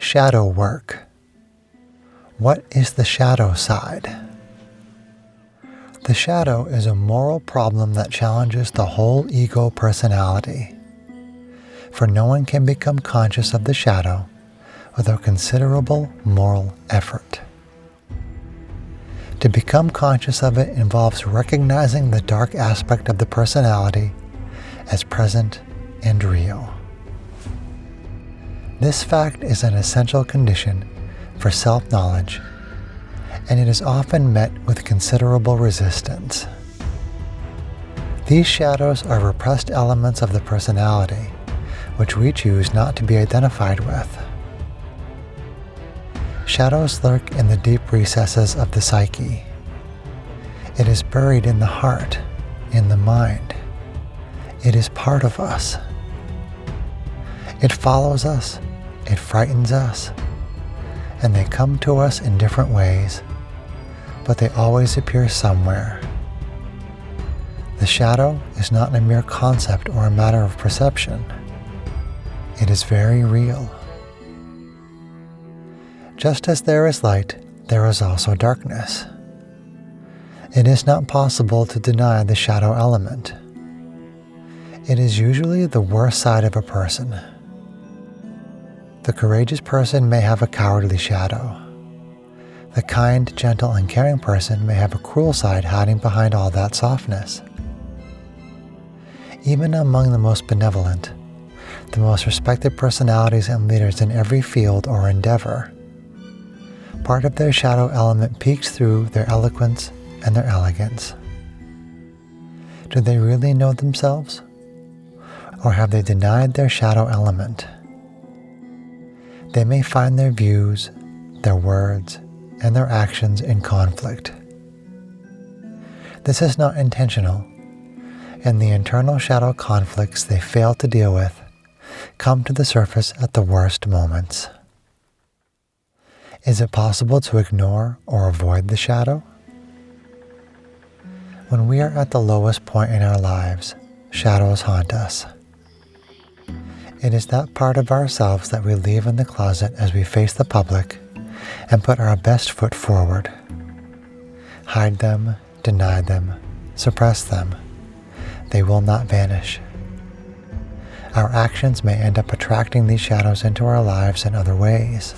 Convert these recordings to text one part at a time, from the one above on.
shadow work? What is the shadow side? The shadow is a moral problem that challenges the whole ego personality. For no one can become conscious of the shadow without considerable moral effort. To become conscious of it involves recognizing the dark aspect of the personality as present and real. This fact is an essential condition for self-knowledge, and it is often met with considerable resistance. These shadows are repressed elements of the personality, which we choose not to be identified with. Shadows lurk in the deep recesses of the psyche. It is buried in the heart, in the mind. It is part of us. It follows us, it frightens us, and they come to us in different ways, but they always appear somewhere. The shadow is not a mere concept or a matter of perception. It is very real. Just as there is light, there is also darkness. It is not possible to deny the shadow element. It is usually the worst side of a person. The courageous person may have a cowardly shadow. The kind, gentle, and caring person may have a cruel side hiding behind all that softness. Even among the most benevolent, the most respected personalities and leaders in every field or endeavor, part of their shadow element peeks through their eloquence and their elegance. Do they really know themselves? Or have they denied their shadow element? They may find their views, their words, and their actions in conflict. This is not intentional, and the internal shadow conflicts they fail to deal with come to the surface at the worst moments. Is it possible to ignore or avoid the shadow? When we are at the lowest point in our lives, shadows haunt us. It is that part of ourselves that we leave in the closet as we face the public and put our best foot forward. Hide them, deny them, suppress them. They will not vanish. Our actions may end up attracting these shadows into our lives in other ways.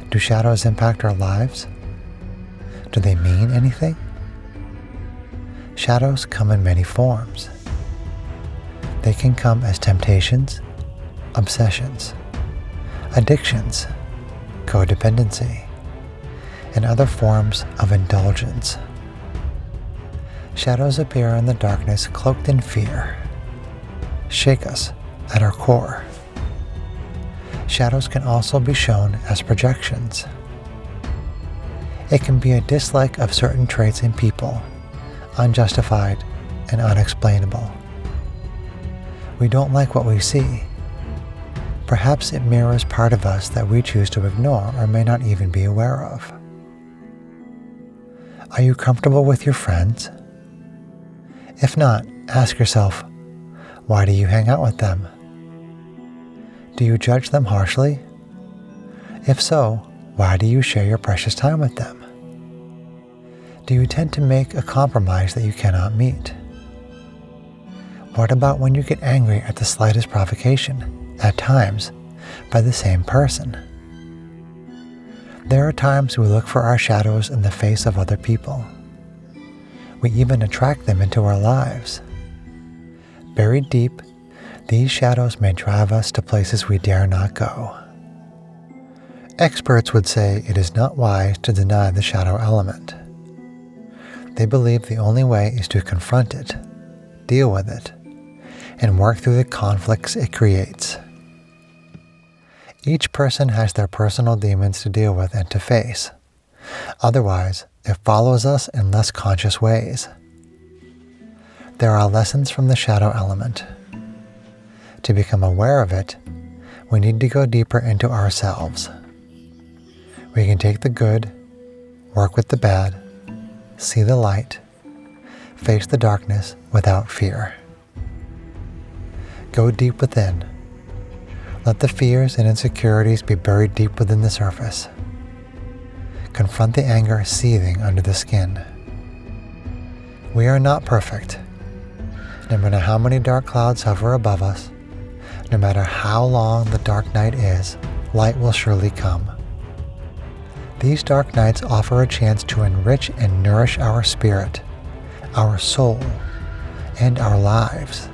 Do shadows impact our lives? Do they mean anything? Shadows come in many forms. They can come as temptations, obsessions, addictions, codependency, and other forms of indulgence. Shadows appear in the darkness cloaked in fear, shake us at our core. Shadows can also be shown as projections. It can be a dislike of certain traits in people, unjustified and unexplainable. We don't like what we see. Perhaps it mirrors part of us that we choose to ignore or may not even be aware of. Are you comfortable with your friends? If not, ask yourself, why do you hang out with them? Do you judge them harshly? If so, why do you share your precious time with them? Do you tend to make a compromise that you cannot meet? What about when you get angry at the slightest provocation, at times, by the same person? There are times we look for our shadows in the face of other people. We even attract them into our lives. Buried deep, these shadows may drive us to places we dare not go. Experts would say it is not wise to deny the shadow element. They believe the only way is to confront it, deal with it, and work through the conflicts it creates. Each person has their personal demons to deal with and to face. Otherwise, it follows us in less conscious ways. There are lessons from the shadow element. To become aware of it, we need to go deeper into ourselves. We can take the good, work with the bad, see the light, face the darkness without fear. Go deep within. Let the fears and insecurities be buried deep within the surface. Confront the anger seething under the skin. We are not perfect. No matter how many dark clouds hover above us, no matter how long the dark night is, light will surely come. These dark nights offer a chance to enrich and nourish our spirit, our soul, and our lives.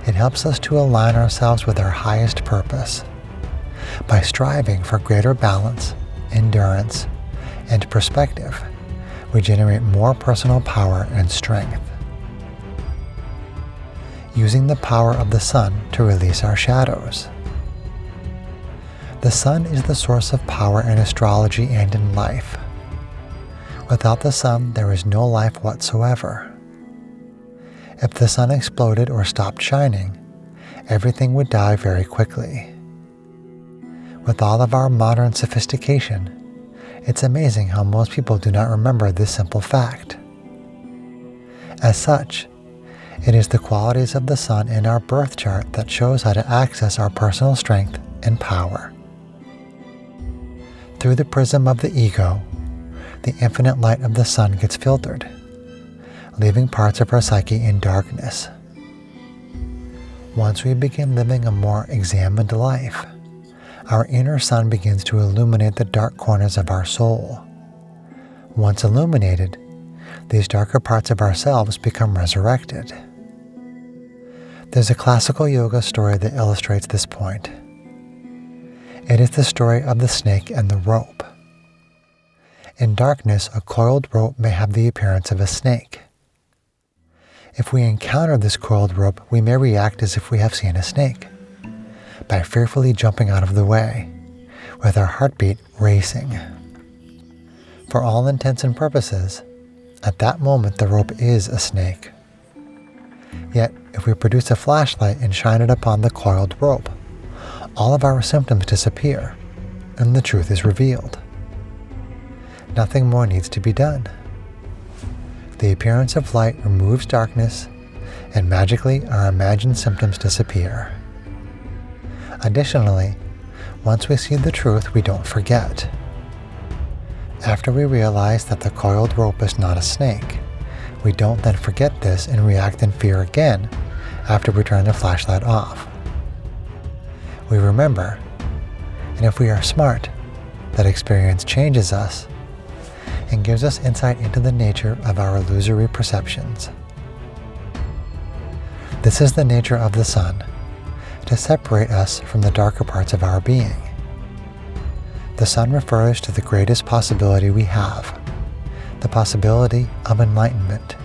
It helps us to align ourselves with our highest purpose. By striving for greater balance, endurance, and perspective, we generate more personal power and strength. Using the power of the sun to release our shadows. The sun is the source of power in astrology and in life. Without the sun, there is no life whatsoever. If the sun exploded or stopped shining, everything would die very quickly. With all of our modern sophistication, it's amazing how most people do not remember this simple fact. As such, it is the qualities of the sun in our birth chart that shows how to access our personal strength and power. Through the prism of the ego, the infinite light of the sun gets filtered, leaving parts of our psyche in darkness. Once we begin living a more examined life, our inner sun begins to illuminate the dark corners of our soul. Once illuminated, these darker parts of ourselves become resurrected. There's a classical yoga story that illustrates this point. It is the story of the snake and the rope. In darkness, a coiled rope may have the appearance of a snake. If we encounter this coiled rope, we may react as if we have seen a snake, by fearfully jumping out of the way, with our heartbeat racing. For all intents and purposes, at that moment the rope is a snake. Yet, if we produce a flashlight and shine it upon the coiled rope, all of our symptoms disappear, and the truth is revealed. Nothing more needs to be done. The appearance of light removes darkness, and magically our imagined symptoms disappear. Additionally, once we see the truth, we don't forget. After we realize that the coiled rope is not a snake, we don't then forget this and react in fear again after we turn the flashlight off. We remember, and if we are smart, that experience changes us and gives us insight into the nature of our illusory perceptions. This is the nature of the sun, to separate us from the darker parts of our being. The sun refers to the greatest possibility we have, the possibility of enlightenment.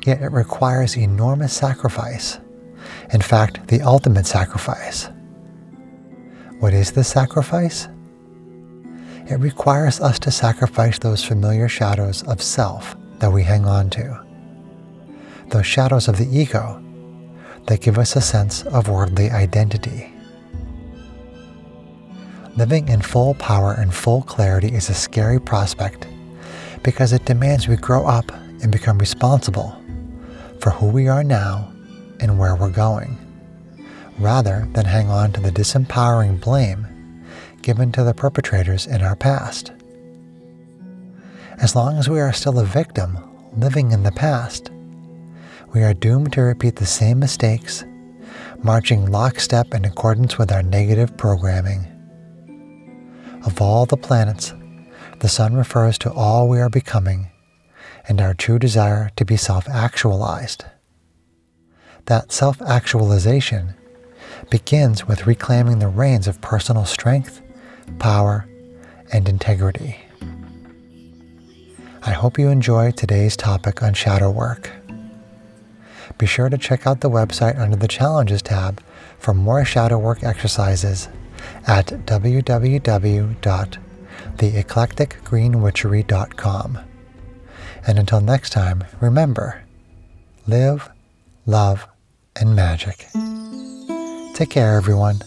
Yet it requires enormous sacrifice, in fact, the ultimate sacrifice. What is this sacrifice? It requires us to sacrifice those familiar shadows of self that we hang on to, those shadows of the ego that give us a sense of worldly identity. Living in full power and full clarity is a scary prospect because it demands we grow up and become responsible for who we are now and where we're going, rather than hang on to the disempowering blame given to the perpetrators in our past. As long as we are still a victim living in the past, we are doomed to repeat the same mistakes, marching lockstep in accordance with our negative programming. Of all the planets, the sun refers to all we are becoming and our true desire to be self-actualized. That self-actualization begins with reclaiming the reins of personal strength, power, and integrity. I hope you enjoyed today's topic on shadow work. Be sure to check out the website under the Challenges tab for more shadow work exercises at www.theeclecticgreenwitchery.com. And until next time, remember, live, love, and magic. Take care, everyone.